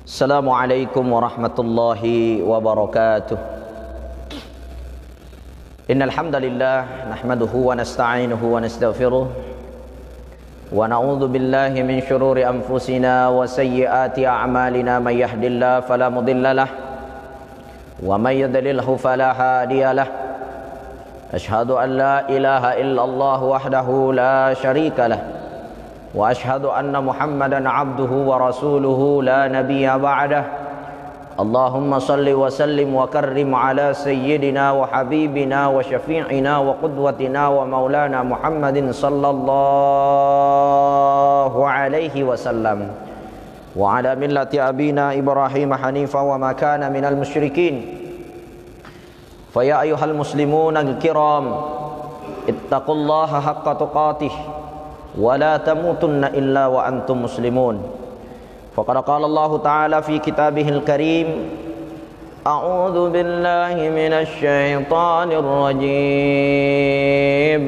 Assalamualaikum warahmatullahi wabarakatuh. Innal hamdalillah nahmaduhu wa nasta'inuhu wa nastaghfiruh wa na'udzu billahi min shururi anfusina wa sayyiati a'malina may yahdihillahu fala mudhillalah wa may yudlilhu fala hadiyalah. Ashhadu an la ilaha illallah wahdahu la syarika lah wa ashhadu anna Muhammadan abduhu wa rasuluhu la nabiyya ba'dah. Allahumma salli wa sallim wa karrim ala sayyidina wa habibina wa syafi'ina wa qudwatina wa maulana Muhammadin sallallahu alaihi wasallam wa ala millati abina Ibrahim hanifa wa ma kana minal musyrikin. Fa ya ayyuhal muslimuna al-kiram ittaqullaha haqqa tuqatih wa la tamutunna illa wa antum muslimun. Faqad qala Allah Ta'ala fi kitabihil karim, a'udzu billahi minasy syaithanir rajim.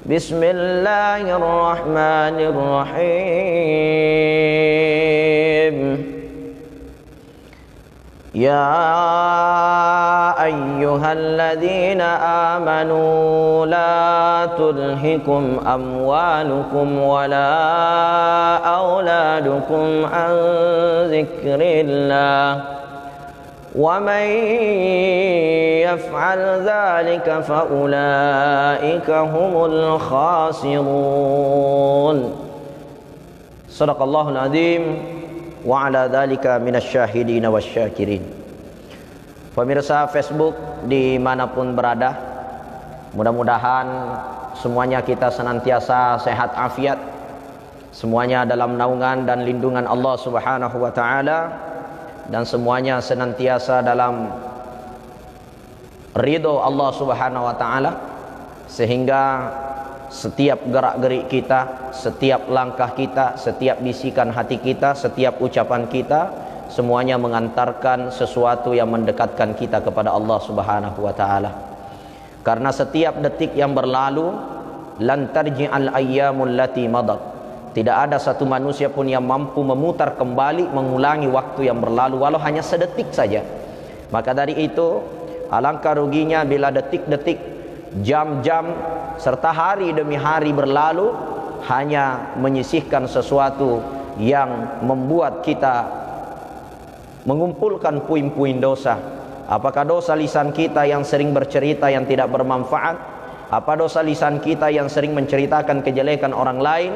Bismillahirrahmanirrahim. Ya ayyuhalladzina amanu la tulhikum amwalukum wala auladukum an dzikrillah wa man yaf'al dzalika fa ulaika humul khasirun. Shadaqallahul adzim wa ala dzalika minasyahidin wasyakirin. Pemirsa Facebook dimanapun berada, mudah-mudahan semuanya kita senantiasa sehat afiat, semuanya dalam naungan dan lindungan Allah Subhanahu wa Ta'ala, dan semuanya senantiasa dalam ridho Allah Subhanahu wa Ta'ala, sehingga setiap gerak-gerik kita, setiap langkah kita, setiap bisikan hati kita, setiap ucapan kita, semuanya mengantarkan sesuatu yang mendekatkan kita kepada Allah Subhanahu wa Ta'ala. Karena setiap detik yang berlalu, lan tarji'al ayyamul lati madat, tidak ada satu manusia pun yang mampu memutar kembali, mengulangi waktu yang berlalu walau hanya sedetik saja. Maka dari itu, alangkah ruginya bila detik-detik, jam-jam, serta hari demi hari berlalu hanya menyisihkan sesuatu yang membuat kita mengumpulkan puing-puing dosa. Apakah dosa lisan kita yang sering bercerita yang tidak bermanfaat? Apa dosa lisan kita yang sering menceritakan kejelekan orang lain?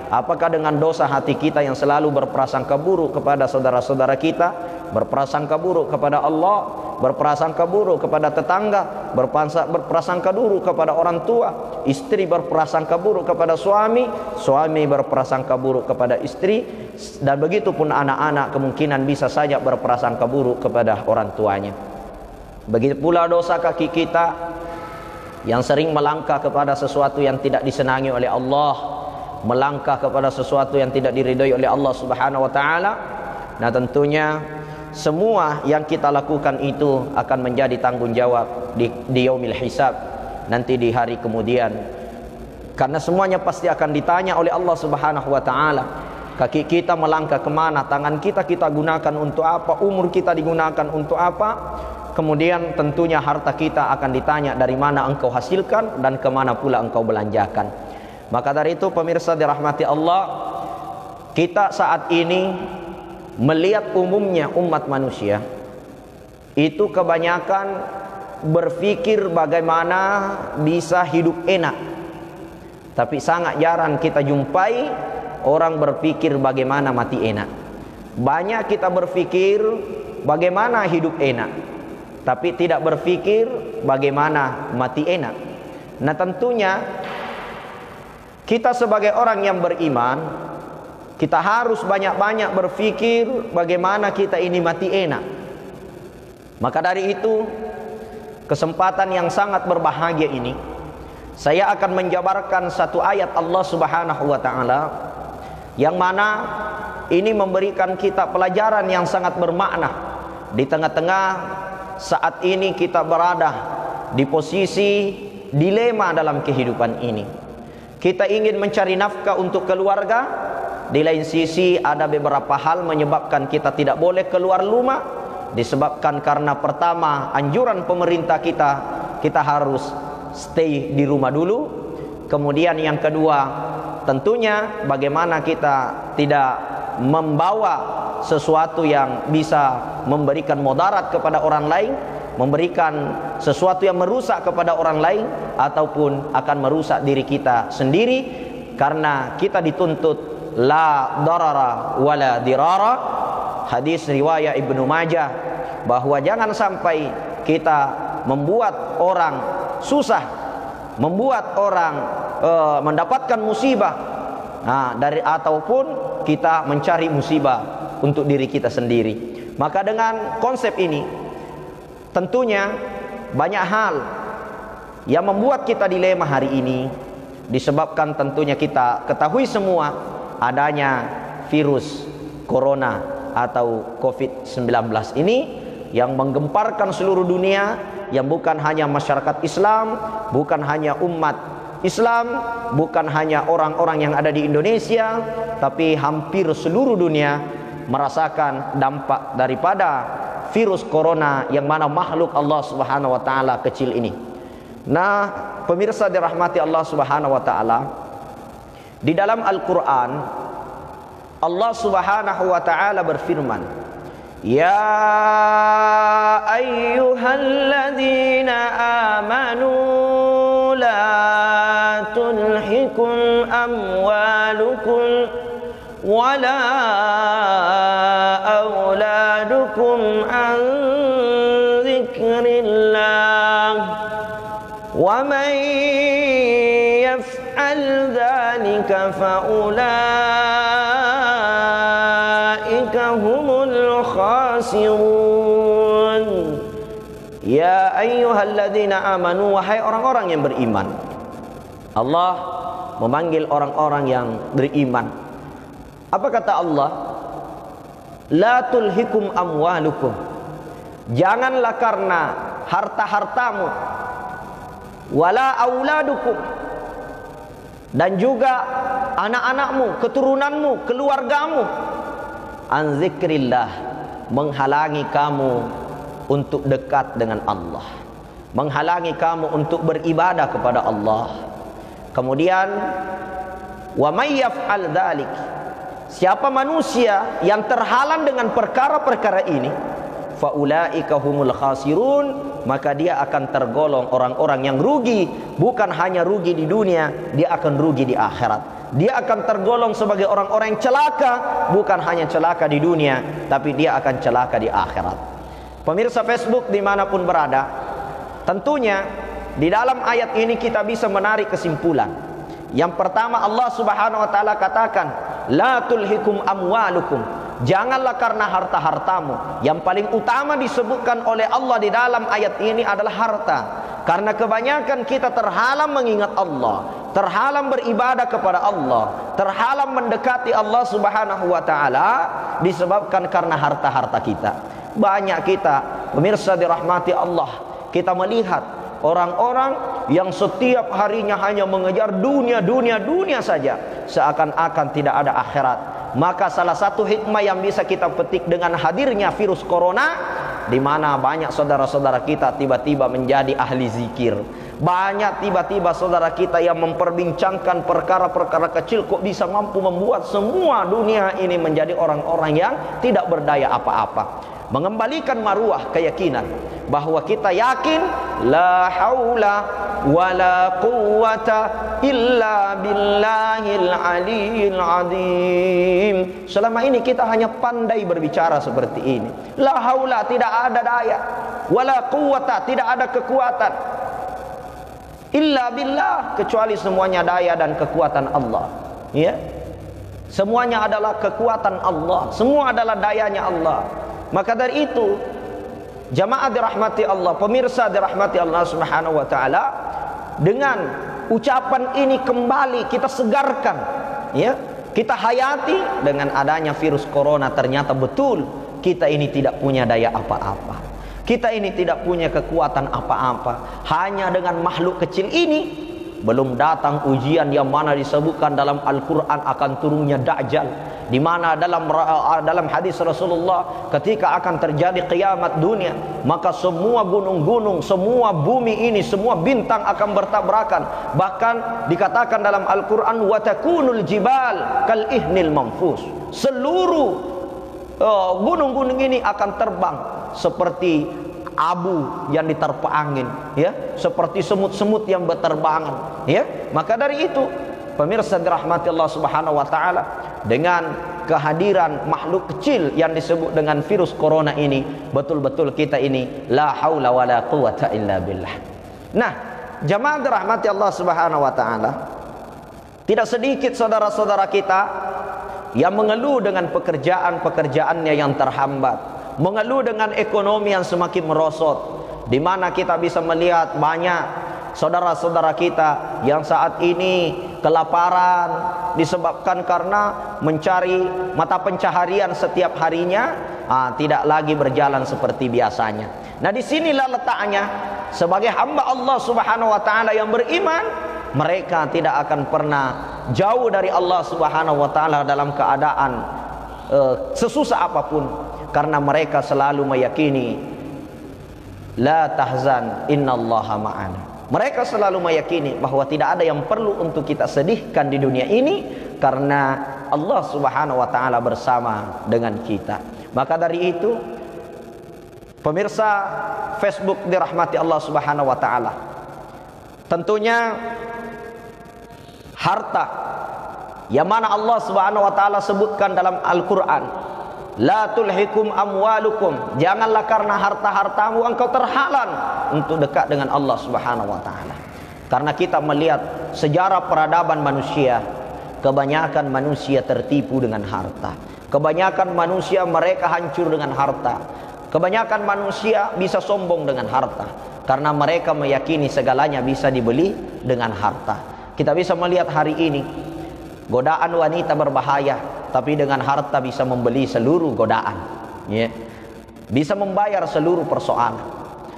Apakah dengan dosa hati kita yang selalu berprasangka buruk kepada saudara-saudara kita, berprasangka buruk kepada Allah, berprasangka buruk kepada tetangga, berprasangka buruk kepada orang tua, istri berprasangka buruk kepada suami, suami berprasangka buruk kepada istri, dan begitu pun anak-anak kemungkinan bisa saja berprasangka buruk kepada orang tuanya. Begitu pula dosa kaki kita yang sering melangkah kepada sesuatu yang tidak disenangi oleh Allah, melangkah kepada sesuatu yang tidak diridhai oleh Allah Subhanahu wa Ta'ala. Nah, tentunya semua yang kita lakukan itu akan menjadi tanggung jawab di yaumil hisab, nanti di hari kemudian. Karena semuanya pasti akan ditanya oleh Allah Subhanahu wa Ta'ala. Kaki kita melangkah kemana, tangan kita gunakan untuk apa, umur kita digunakan untuk apa. Kemudian tentunya harta kita akan ditanya dari mana engkau hasilkan dan kemana pula engkau belanjakan. Maka dari itu pemirsa dirahmati Allah, kita saat ini melihat umumnya umat manusia itu kebanyakan berpikir bagaimana bisa hidup enak, tapi sangat jarang kita jumpai orang berpikir bagaimana mati enak. Banyak kita berpikir bagaimana hidup enak, tapi tidak berpikir bagaimana mati enak. Nah, tentunya kita sebagai orang yang beriman, kita harus banyak-banyak berpikir bagaimana kita ini mati enak. Maka dari itu, kesempatan yang sangat berbahagia ini, saya akan menjabarkan satu ayat Allah Subhanahu wa Ta'ala, yang mana ini memberikan kita pelajaran yang sangat bermakna di tengah-tengah saat ini kita berada di posisi dilema dalam kehidupan ini. Kita ingin mencari nafkah untuk keluarga, di lain sisi ada beberapa hal menyebabkan kita tidak boleh keluar rumah. Disebabkan karena pertama, anjuran pemerintah kita harus stay di rumah dulu. Kemudian yang kedua, tentunya bagaimana kita tidak membawa sesuatu yang bisa memberikan mudarat kepada orang lain, memberikan sesuatu yang merusak kepada orang lain, ataupun akan merusak diri kita sendiri. Karena kita dituntut la darara wala dirara. Hadis riwayat Ibnu Majah, bahwa jangan sampai kita membuat orang susah, membuat orang mendapatkan musibah, ataupun kita mencari musibah untuk diri kita sendiri. Maka dengan konsep ini, tentunya banyak hal yang membuat kita dilema hari ini. Disebabkan tentunya kita ketahui semua adanya virus corona atau COVID-19 ini yang menggemparkan seluruh dunia, yang bukan hanya masyarakat Islam, bukan hanya umat Islam, bukan hanya orang-orang yang ada di Indonesia, tapi hampir seluruh dunia merasakan dampak daripada virus corona yang mana makhluk Allah Subhanahu wa taala kecil ini. Nah, pemirsa dirahmati Allah Subhanahu wa taala, di dalam Al-Qur'an Allah Subhanahu wa taala berfirman, ya ayyuhalladzina amanu la tulhikum amwalukum wala auladukum an dzikrillah wa man yaf'al dzalika faulaika humul khasirun. Ya ayyuhalladzina amanu, wahai orang-orang yang beriman. Allah memanggil orang-orang yang beriman. Apa kata Allah? La tulhikum amwalukum. Janganlah karena harta-hartamu, wala auladukum, dan juga anak-anakmu, keturunanmu, keluargamu, an zikrillah, menghalangi kamu untuk dekat dengan Allah, menghalangi kamu untuk beribadah kepada Allah. Kemudian wa may yaf'al dzalik, siapa manusia yang terhalang dengan perkara-perkara ini, faulaika humul khasirun, maka dia akan tergolong orang-orang yang rugi. Bukan hanya rugi di dunia, dia akan rugi di akhirat. Dia akan tergolong sebagai orang-orang yang celaka, bukan hanya celaka di dunia, tapi dia akan celaka di akhirat. Pemirsa Facebook dimanapun berada, tentunya di dalam ayat ini kita bisa menarik kesimpulan. Yang pertama, Allah Subhanahu wa taala katakan, la tulhikum amwalukum, janganlah karena harta-hartamu. Yang paling utama disebutkan oleh Allah di dalam ayat ini adalah harta. Karena kebanyakan kita terhalang mengingat Allah, terhalang beribadah kepada Allah, terhalang mendekati Allah Subhanahu wa taala disebabkan karena harta-harta kita. Banyak kita, pemirsa dirahmati Allah, kita melihat orang-orang yang setiap harinya hanya mengejar dunia saja, seakan-akan tidak ada akhirat. Maka salah satu hikmah yang bisa kita petik dengan hadirnya virus corona, di mana banyak saudara-saudara kita tiba-tiba menjadi ahli zikir. Banyak tiba-tiba saudara kita yang memperbincangkan perkara-perkara kecil, kok bisa mampu membuat semua dunia ini menjadi orang-orang yang tidak berdaya apa-apa. Mengembalikan maruah keyakinan bahwa kita yakin la haula wala quwwata illa billahil aliyil azim. Selama ini kita hanya pandai berbicara seperti ini. La haula, tidak ada daya, wala quwwata, tidak ada kekuatan, illa billah, kecuali semuanya daya dan kekuatan Allah. Ya, semuanya adalah kekuatan Allah, semua adalah dayanya Allah. Maka dari itu, jamaah dirahmati Allah, pemirsa dirahmati Allah Subhanahu wa taala, dengan ucapan ini kembali kita segarkan, ya, kita hayati dengan adanya virus corona. Ternyata betul kita ini tidak punya daya apa-apa, kita ini tidak punya kekuatan apa-apa. Hanya dengan makhluk kecil ini belum datang ujian yang mana disebutkan dalam Al-Quran akan turunnya Dajjal, di mana dalam hadis Rasulullah ketika akan terjadi kiamat dunia, maka semua gunung-gunung, semua bumi ini, semua bintang akan bertabrakan. Bahkan dikatakan dalam Al-Quran, wa takunul jibal kal ihnil manfus, seluruh gunung-gunung ini akan terbang seperti abu yang diterpa angin, ya, seperti semut-semut yang berterbangan, ya. Maka dari itu, pemirsa dirahmati Allah Subhanahu wa taala, dengan kehadiran makhluk kecil yang disebut dengan virus corona ini, betul-betul kita ini la haula wala quwata illa billah. Nah, jamaah dirahmati Allah Subhanahu wa taala, tidak sedikit saudara-saudara kita yang mengeluh dengan pekerjaannya yang terhambat, mengeluh dengan ekonomi yang semakin merosot, di mana kita bisa melihat banyak saudara-saudara kita yang saat ini kelaparan disebabkan karena mencari mata pencaharian setiap harinya tidak lagi berjalan seperti biasanya. Nah, disinilah letaknya sebagai hamba Allah Subhanahu wa taala yang beriman, mereka tidak akan pernah jauh dari Allah Subhanahu wa taala dalam keadaan sesusah apapun, karena mereka selalu meyakini la tahzan innallaha ma'ana. Mereka selalu meyakini bahwa tidak ada yang perlu untuk kita sedihkan di dunia ini, karena Allah Subhanahu wa taala bersama dengan kita. Maka dari itu, pemirsa Facebook dirahmati Allah Subhanahu wa taala, tentunya harta yang mana Allah Subhanahu wa taala sebutkan dalam Al-Qur'an, la tulhikum amwalukum, janganlah karena harta-hartamu engkau terhalang untuk dekat dengan Allah Subhanahu wa taala. Karena kita melihat sejarah peradaban manusia, kebanyakan manusia tertipu dengan harta. Kebanyakan manusia mereka hancur dengan harta. Kebanyakan manusia bisa sombong dengan harta, karena mereka meyakini segalanya bisa dibeli dengan harta. Kita bisa melihat hari ini, godaan wanita berbahaya, tapi dengan harta bisa membeli seluruh godaan, ya. Bisa membayar seluruh persoalan.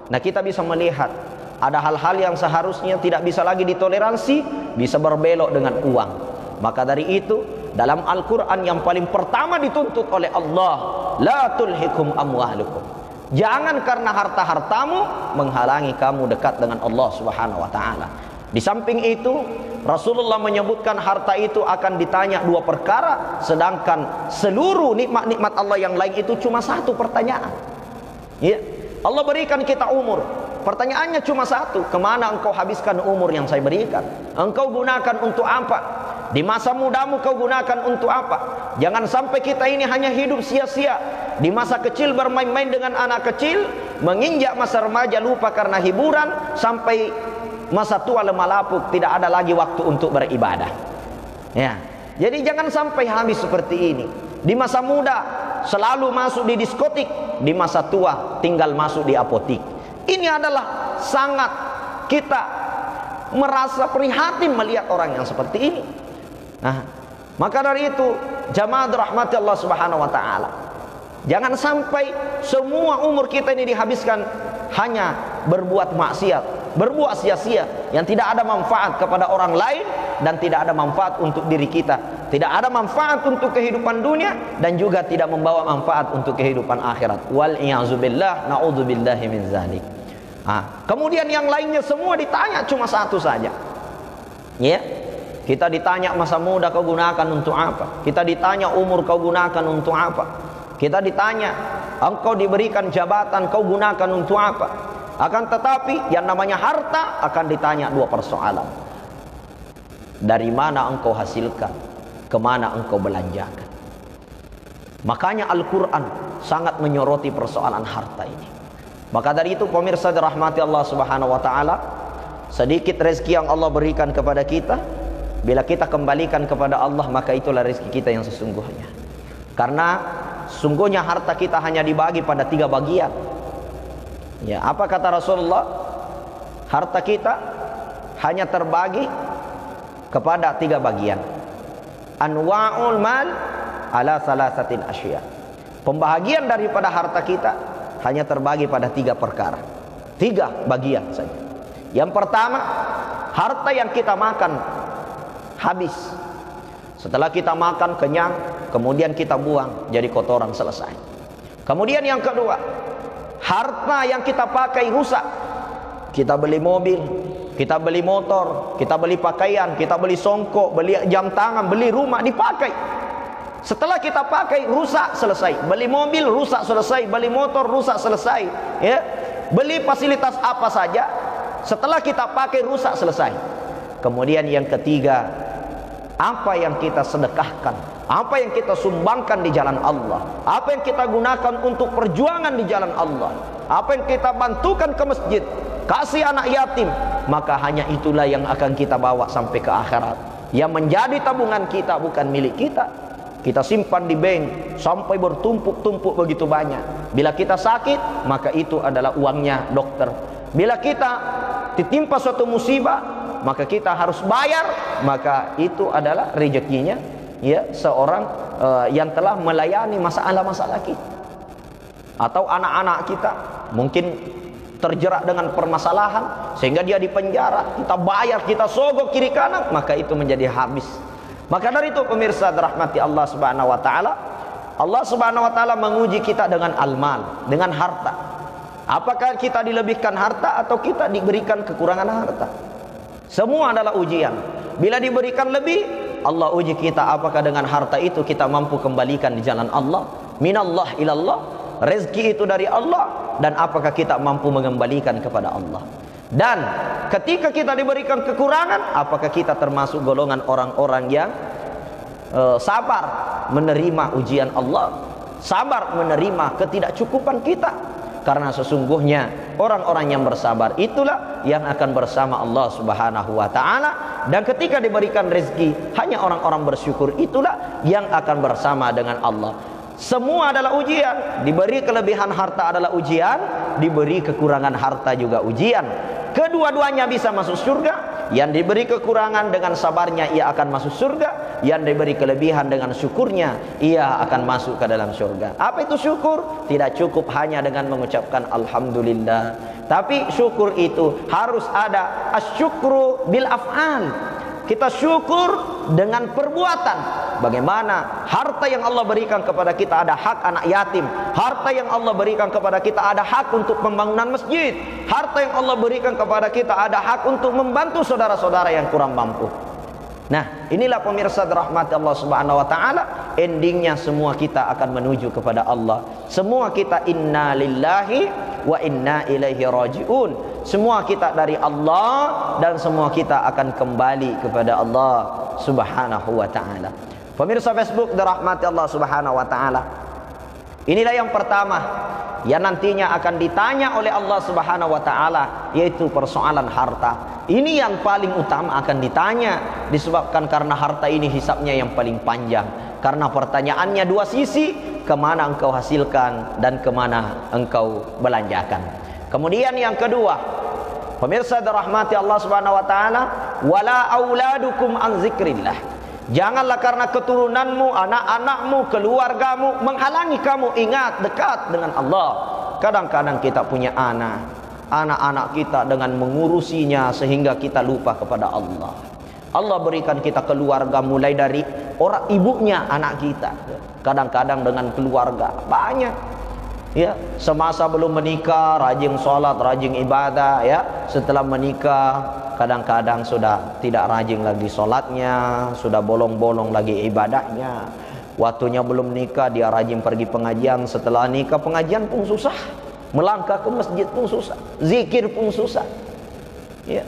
Nah, kita bisa melihat ada hal-hal yang seharusnya tidak bisa lagi ditoleransi, bisa berbelok dengan uang. Maka dari itu, dalam Al-Quran yang paling pertama dituntut oleh Allah, la tulhikum amwalukum, jangan karena harta-hartamu menghalangi kamu dekat dengan Allah Subhanahu wa taala. Di samping itu, Rasulullah menyebutkan harta itu akan ditanya dua perkara, sedangkan seluruh nikmat-nikmat Allah yang lain itu cuma satu pertanyaan, ya. Allah berikan kita umur, pertanyaannya cuma satu, kemana engkau habiskan umur yang saya berikan? Engkau gunakan untuk apa? Di masa mudamu kau gunakan untuk apa? Jangan sampai kita ini hanya hidup sia-sia. Di masa kecil bermain-main dengan anak kecil, menginjak masa remaja lupa karena hiburan, sampai masa tua lemah lapuk, tidak ada lagi waktu untuk beribadah, ya. Jadi jangan sampai habis seperti ini. Di masa muda selalu masuk di diskotik, di masa tua tinggal masuk di apotik. Ini adalah sangat kita merasa prihatin melihat orang yang seperti ini. Nah, maka dari itu, jamaah rahmati Allah Subhanahu wa taala, jangan sampai semua umur kita ini dihabiskan hanya berbuat maksiat, berbuat sia-sia yang tidak ada manfaat kepada orang lain dan tidak ada manfaat untuk diri kita, tidak ada manfaat untuk kehidupan dunia, dan juga tidak membawa manfaat untuk kehidupan akhirat. Wal i'azubillah, na'udzubillahi min zalik. Kemudian yang lainnya semua ditanya cuma satu saja, ya. Kita ditanya masa muda kau gunakan untuk apa? Kita ditanya umur kau gunakan untuk apa? Kita ditanya engkau diberikan jabatan kau gunakan untuk apa? Akan tetapi yang namanya harta akan ditanya dua persoalan. Dari mana engkau hasilkan? Kemana engkau belanjakan? Makanya Al-Quran sangat menyoroti persoalan harta ini. Maka dari itu, pemirsa dirahmati Allah Subhanahu wa taala, sedikit rezeki yang Allah berikan kepada kita, bila kita kembalikan kepada Allah, maka itulah rezeki kita yang sesungguhnya. Karena sungguhnya harta kita hanya dibagi pada 3 bagian. Ya, apa kata Rasulullah? Harta kita hanya terbagi kepada 3 bagian. Anwa'ul mal ala salasatin asya. Pembahagian daripada harta kita hanya terbagi pada 3 perkara. 3 bagian saja. Yang pertama, harta yang kita makan habis. Setelah kita makan kenyang, kemudian kita buang jadi kotoran, selesai. Kemudian yang kedua, harta yang kita pakai rusak. Kita beli mobil, kita beli motor, kita beli pakaian, kita beli songkok, beli jam tangan, beli rumah, dipakai. Setelah kita pakai rusak, selesai. Beli mobil rusak, selesai. Beli motor rusak, selesai. Ya, beli fasilitas apa saja, setelah kita pakai rusak, selesai. Kemudian yang ketiga, apa yang kita sedekahkan, apa yang kita sumbangkan di jalan Allah, apa yang kita gunakan untuk perjuangan di jalan Allah, apa yang kita bantukan ke masjid, kasih anak yatim, maka hanya itulah yang akan kita bawa sampai ke akhirat. Yang menjadi tabungan kita bukan milik kita. Kita simpan di bank sampai bertumpuk-tumpuk begitu banyak. Bila kita sakit, maka itu adalah uangnya dokter. Bila kita ditimpa suatu musibah, maka kita harus bayar, maka itu adalah rezekinya ya seorang yang telah melayani masalah-masalah kita. Atau anak-anak kita mungkin terjerat dengan permasalahan sehingga dia dipenjara, kita bayar, kita sogok kiri kanan, maka itu menjadi habis. Maka dari itu pemirsa dirahmati Allah Subhanahu wa taala, Allah Subhanahu wa taala menguji kita dengan al-mal, dengan harta. Apakah kita dilebihkan harta atau kita diberikan kekurangan harta? Semua adalah ujian. Bila diberikan lebih, Allah uji kita apakah dengan harta itu kita mampu kembalikan di jalan Allah. Minallah ilallah, rezeki itu dari Allah, dan apakah kita mampu mengembalikan kepada Allah. Dan ketika kita diberikan kekurangan, apakah kita termasuk golongan orang-orang yang sabar menerima ujian Allah, sabar menerima ketidakcukupan kita? Karena sesungguhnya orang-orang yang bersabar itulah yang akan bersama Allah Subhanahu wa taala, dan ketika diberikan rezeki hanya orang-orang bersyukur itulah yang akan bersama dengan Allah. Semua adalah ujian. Diberi kelebihan harta adalah ujian, diberi kekurangan harta juga ujian. Kedua-duanya bisa masuk surga. Yang diberi kekurangan dengan sabarnya ia akan masuk surga, yang diberi kelebihan dengan syukurnya ia akan masuk ke dalam surga. Apa itu syukur? Tidak cukup hanya dengan mengucapkan alhamdulillah, tapi syukur itu harus ada asyukru bil af'al. Kita syukur dengan perbuatan. Bagaimana harta yang Allah berikan kepada kita, ada hak anak yatim. Harta yang Allah berikan kepada kita ada hak untuk pembangunan masjid. Harta yang Allah berikan kepada kita ada hak untuk membantu saudara-saudara yang kurang mampu. Nah, inilah pemirsa dirahmati Allah Subhanahu wa taala, endingnya semua kita akan menuju kepada Allah. Semua kita inna lillahi wa inna ilaihi rajiun. Semua kita dari Allah dan semua kita akan kembali kepada Allah Subhanahu wa taala. Pemirsa Facebook dirahmati Allah Subhanahu wa taala, inilah yang pertama yang nantinya akan ditanya oleh Allah Subhanahu wa taala, yaitu persoalan harta. Ini yang paling utama akan ditanya, disebabkan karena harta ini hisabnya yang paling panjang. Karena pertanyaannya dua sisi, kemana engkau hasilkan dan kemana engkau belanjakan. Kemudian yang kedua, pemirsa dirahmati Allah Subhanahu wa taala, wala auladukum an zikrillah. Janganlah karena keturunanmu, anak-anakmu, keluargamu menghalangi kamu ingat dekat dengan Allah. Kadang-kadang kita punya anak-anak kita dengan mengurusinya sehingga kita lupa kepada Allah. Allah berikan kita keluarga mulai dari orang ibunya anak kita. Kadang-kadang dengan keluarga banyak. Ya, semasa belum menikah rajin sholat, rajin ibadah, ya. Setelah menikah kadang-kadang sudah tidak rajin lagi sholatnya, sudah bolong-bolong lagi ibadahnya. Waktunya belum nikah dia rajin pergi pengajian, setelah nikah pengajian pun susah, melangkah ke masjid pun susah, zikir pun susah. Ya.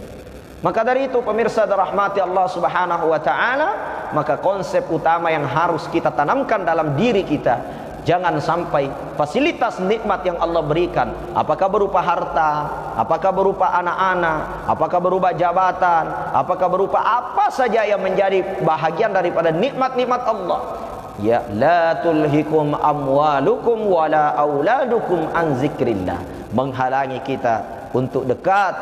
Maka dari itu pemirsa dirahmati Allah Subhanahu wa taala, maka konsep utama yang harus kita tanamkan dalam diri kita, jangan sampai fasilitas nikmat yang Allah berikan, apakah berupa harta, apakah berupa anak-anak, apakah berupa jabatan, apakah berupa apa saja yang menjadi bahagian daripada nikmat-nikmat Allah, ya, la tulhikum amwalukum wala auladukum an zikrillah, menghalangi kita untuk dekat,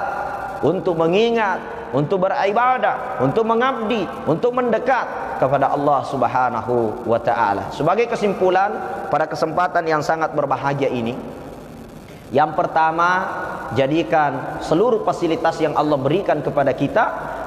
untuk mengingat, untuk beribadah, untuk mengabdi, untuk mendekat kepada Allah Subhanahu wa taala. Sebagai kesimpulan pada kesempatan yang sangat berbahagia ini, yang pertama, jadikan seluruh fasilitas yang Allah berikan kepada kita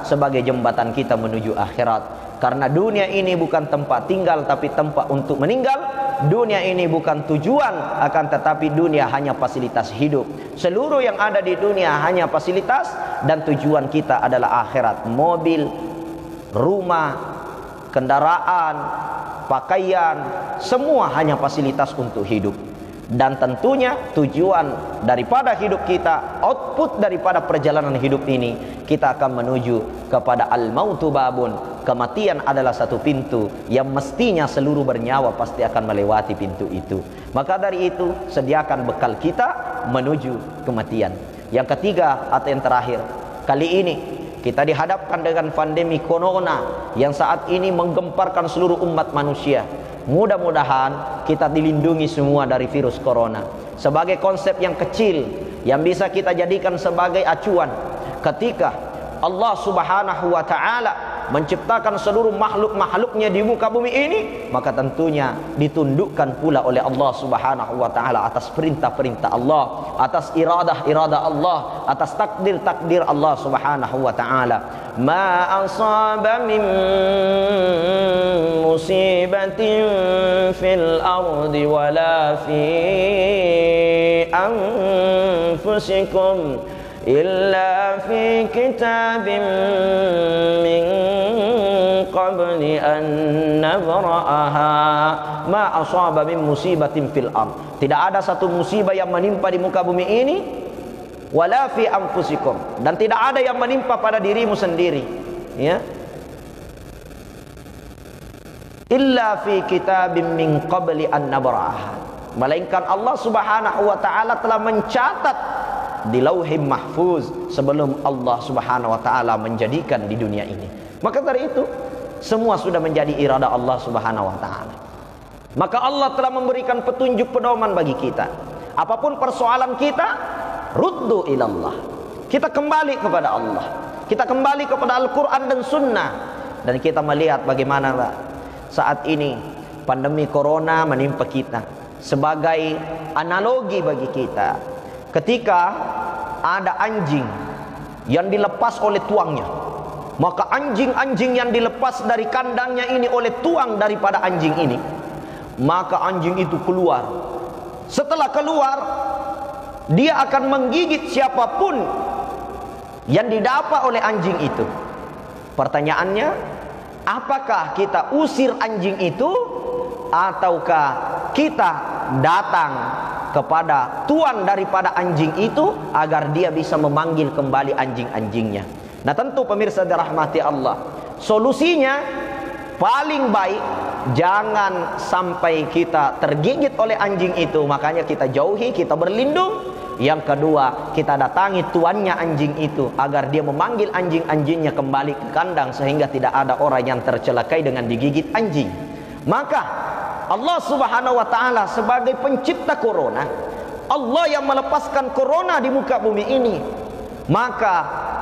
sebagai jembatan kita menuju akhirat. Karena dunia ini bukan tempat tinggal tapi tempat untuk meninggal. Dunia ini bukan tujuan, akan tetapi dunia hanya fasilitas hidup. Seluruh yang ada di dunia hanya fasilitas, dan tujuan kita adalah akhirat. Mobil, rumah, kendaraan, pakaian, semua hanya fasilitas untuk hidup. Dan tentunya tujuan daripada hidup kita, output daripada perjalanan hidup ini, kita akan menuju kepada al-mautu babun. Kematian adalah satu pintu yang mestinya seluruh bernyawa pasti akan melewati pintu itu. Maka dari itu, sediakan bekal kita menuju kematian. Yang ketiga atau yang terakhir, kali ini kita dihadapkan dengan pandemi corona yang saat ini menggemparkan seluruh umat manusia. Mudah-mudahan kita dilindungi semua dari virus corona. Sebagai konsep yang kecil yang bisa kita jadikan sebagai acuan, ketika Allah Subhanahu wa ta'ala menciptakan seluruh makhluk-makhluknya di muka bumi ini, maka tentunya ditundukkan pula oleh Allah Subhanahu wa ta'ala atas perintah-perintah Allah, atas iradah-iradah Allah, atas takdir-takdir Allah Subhanahu wa ta'ala. Ma asaba min musibatin fil ardi wala fi anfusikum illa fi kitabim min qabli an nabra'aha. Ma asaba min musibatin fil ard, tidak ada satu musibah yang menimpa di muka bumi ini, wala fi anfusikum, dan tidak ada yang menimpa pada dirimu sendiri, ya, illa fi kitabim min qabli an nabra'aha, melainkan Allah Subhanahu wa ta'ala telah mencatat di lauhim mahfuz sebelum Allah Subhanahu wa ta'ala menjadikan di dunia ini. Maka dari itu semua sudah menjadi irada Allah Subhanahu wa ta'ala. Maka Allah telah memberikan petunjuk pedoman bagi kita. Apapun persoalan kita, ruddu ilallah, kita kembali kepada Allah, kita kembali kepada Al-Quran dan Sunnah. Dan kita melihat bagaimana saat ini pandemi corona menimpa kita. Sebagai analogi bagi kita, ketika ada anjing yang dilepas oleh tuangnya, maka anjing-anjing yang dilepas dari kandangnya ini oleh tuang daripada anjing ini, maka anjing itu keluar. Setelah keluar, dia akan menggigit siapapun yang didapat oleh anjing itu. Pertanyaannya, apakah kita usir anjing itu, ataukah kita datang kepada tuan daripada anjing itu agar dia bisa memanggil kembali anjing-anjingnya? Nah, tentu pemirsa dirahmati Allah, solusinya paling baik jangan sampai kita tergigit oleh anjing itu. Makanya kita jauhi, kita berlindung. Yang kedua, kita datangi tuannya anjing itu agar dia memanggil anjing-anjingnya kembali ke kandang, sehingga tidak ada orang yang tercelakai dengan digigit anjing. Maka Allah Subhanahu wa ta'ala sebagai pencipta corona, Allah yang melepaskan corona di muka bumi ini, maka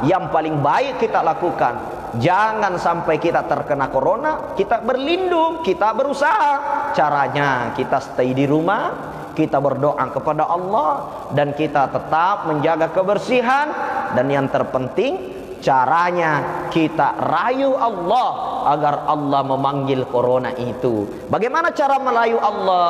yang paling baik kita lakukan, jangan sampai kita terkena corona, kita berlindung, kita berusaha. Caranya kita stay di rumah, kita berdoa kepada Allah, dan kita tetap menjaga kebersihan. Dan yang terpenting, caranya kita rayu Allah agar Allah memanggil corona itu. Bagaimana cara merayu Allah?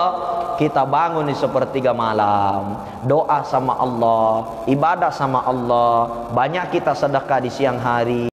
Kita bangun di sepertiga malam, doa sama Allah, ibadah sama Allah, banyak kita sedekah di siang hari.